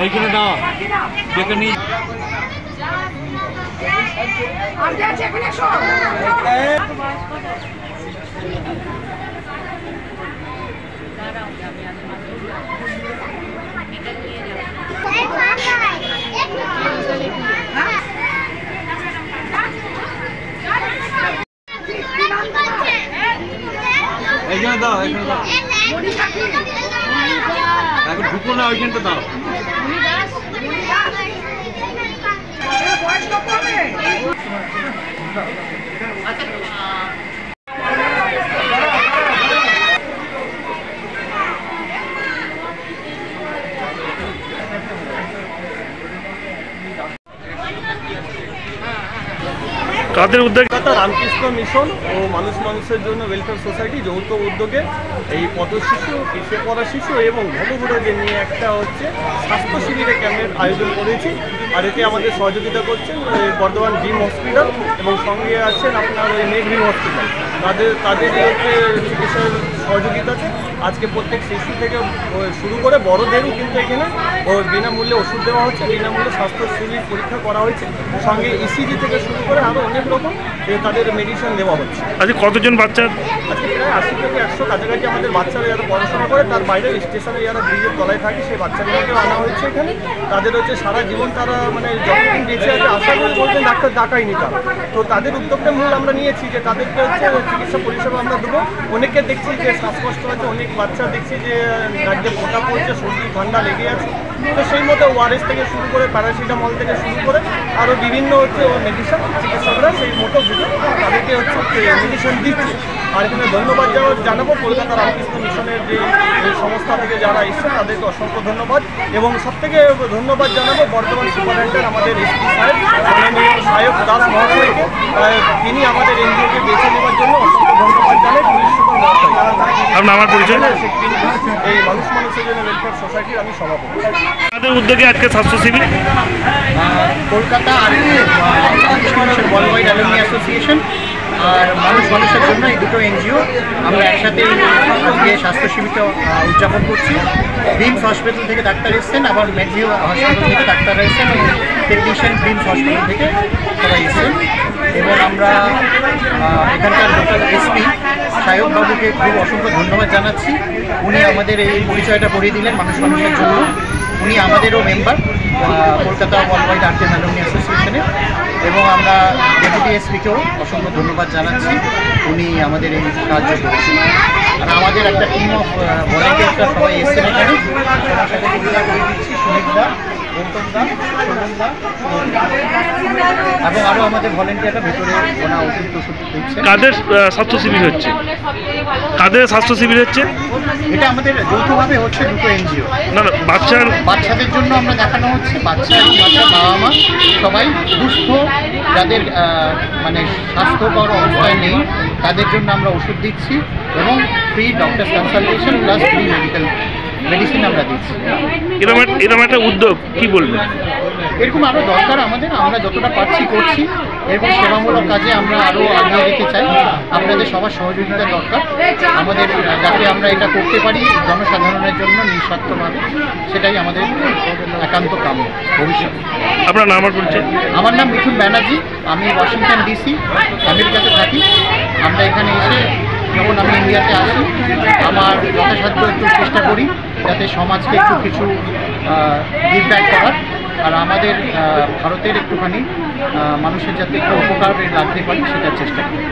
এইখানে দাও যেখানে এইখানে দাও এইখানে দাও এখন ঢুকো না ওইখানটা দাও কাদের উদ্যোগে? রামকৃষ্ণ মিশন ও মানুষ মানুষের জন্য ওয়েলফেয়ার সোসাইটি যৌথ উদ্যোগে এই পথশিশু, পিছিয়ে পড়া শিশু এবং ভবঘুরেদের নিয়ে একটা স্বাস্থ্য শিবিরের ক্যাম্পের আয়োজন করেছি। আর এতে আমাদের সহযোগিতা করছেন বর্ধমান জিম হসপিটাল এবং সঙ্গে আছেন আপনার মেঘরিম হসপিটাল। তাদের চিকিৎসার সহযোগিতাতে আজকে প্রত্যেক শিশু থেকে শুরু করে বড়দেরও কিন্তু এখানে বিনামূল্যে ওষুধ দেওয়া হচ্ছে, বিনামূল্যে স্বাস্থ্য শিবির পরীক্ষা করা হয়েছে, সঙ্গে ইসিজি থেকে শুরু করে আরও অনেক রকম তাদের মেডিসিন দেওয়া হচ্ছে। আজকে কতজন বাচ্চা? আজকে প্রায় 80 থেকে 100 কাছাকাছি আমাদের বাচ্চারা যারা পড়াশোনা করে তার বাইরে স্টেশনে যারা ব্রিজের তলায় থাকে সেই বাচ্চাগুলোকেও আনা হয়েছে এখানে। তাদের সারা জীবন তারা যতদিন বেঁচে আছে আশা করে বলছেন ডাক্তার ডাকায়নি তারা, তো তাদের উদ্যোগটা মূল আমরা নিয়েছি যে তাদেরকে চিকিৎসা পরিষেবা আমরা দেবো। অনেককে দেখছি যে শ্বাসকষ্ট আছে, অনেক বাচ্চা দেখছি যে রাজ্যে ফোটা পড়ছে, সর্দি ঠান্ডা লেগে আছে, তো সেই মতো ওআরএস থেকে শুরু করে প্যারাসিটামল থেকে শুরু করে আরও বিভিন্ন মেডিসিন চিকিৎসকরা সেই মতো বুঝে তাদেরকে মেডিসিন দিচ্ছে। আর এখানে ধন্যবাদ জানাবো কলকাতা রামকৃষ্ণ মিশনের যে সংস্থা থেকে যারা এসছে তাদেরকে অসংখ্য ধন্যবাদ, এবং সবথেকে ধন্যবাদ জানাবো বর্তমান সুপারিনটেন্ডেন্ট আমাদের এসপি সাহেব মাননীয় সাহেব দাস মহাশয়কে। তিনি আমাদের এনজিওকে বেছে নেওয়ার জন্য অসংখ্য ধন্যবাদ জানাই। পুলিশ সুপার মহাশয় আমার পরিচয় এই মানুষ মানুষের জন্য ওয়েলফেয়ার সোসাইটির আমি সভাপতি। তাদের উদ্যোগে আজকে স্বাস্থ্য শিবির কলকাতা আর ওয়ার্ল্ড অ্যালুমনি অ্যাসোসিয়েশন আর মানুষ মানুষের জন্য এই দুটো এনজিও আমরা একসাথে আজকে স্বাস্থ্য শিবিরটা উদযাপন করছি। বিমস হসপিটাল থেকে ডাক্তার এসছেন, আবার মেঘভিউ হসপিটাল থেকে ডাক্তাররা এসছেন, টেকনিশিয়ান বিমস হসপিটাল থেকে সবাই এসছেন। এবং আমরা এখানকার লোকাল এসপি সাহেববাবুকে খুব অসংখ্য ধন্যবাদ জানাচ্ছি। উনি আমাদের এই পরিচয়টা করিয়ে দিলেন মানুষ মানুষের জন্য। উনি আমাদেরও মেম্বার কলকাতা ওয়ার্ল্ড অ্যালুমনি অ্যাসোসিয়েশনের, এবং আমরা ডেপুটি এসপিকেও অসংখ্য ধন্যবাদ জানাচ্ছি, উনি আমাদের এই সাহায্য করেছেন। আর আমাদের একটা টিম অফ ভলেন্টিয়ার্সরা সবাই এসছেন এখানে, সবার সাথে পরিচয় করে দিচ্ছি। সুনীতদা, গৌতমদা, শোভনদা এবং আরও আমাদের ভলেন্টিয়াররা ভেতরে ওনা ওষুধ দিচ্ছেন। কাদের স্বাস্থ্য শিবির হচ্ছে? কাদের স্বাস্থ্য শিবির হচ্ছে? এটা আমাদের যৌথভাবে হচ্ছে দুটো এনজিও। না না, বাচ্চাদের জন্য আমরা দেখানো হচ্ছে, বাচ্চা এবং বাচ্চার বাবা মা সবাই সুস্থ, যাদের স্বাস্থ্যকর অবস্থায় নেই তাদের জন্য আমরা ওষুধ দিচ্ছি, এবং free doctor consultation plus free medicine আমরা দিচ্ছি। এরকম একটা উদ্যোগ কি বলবেন? এরকম আরও দরকার আমাদের, আমরা যতটা পারছি করছি। এরকম সেবামূলক কাজে আমরা আরও আগিয়ে যেতে চাই। আপনাদের সবার সহযোগিতা দরকার আমাদের, যাতে আমরা এটা করতে পারি জনসাধারণের জন্য নিঃস্বার্থভাবে, সেটাই আমাদের একান্ত কাম্য ভবিষ্যৎ। আপনার নাম আর পরিচয়? আমার নাম মিঠুন ব্যানার্জি, আমি ওয়াশিংটন ডিসি আমেরিকাতে থাকি। আমরা এখানে এসে যখন আমি ইন্ডিয়াতে আসি আমার যথাসাধ্য একটু চেষ্টা করি যাতে সমাজকে একটু কিছু গিভ ব্যাক করার, আর আমাদের ভারতের একটুখানি মানুষের যাতে একটু উপকার লাগতে পারি সেটার চেষ্টা করি।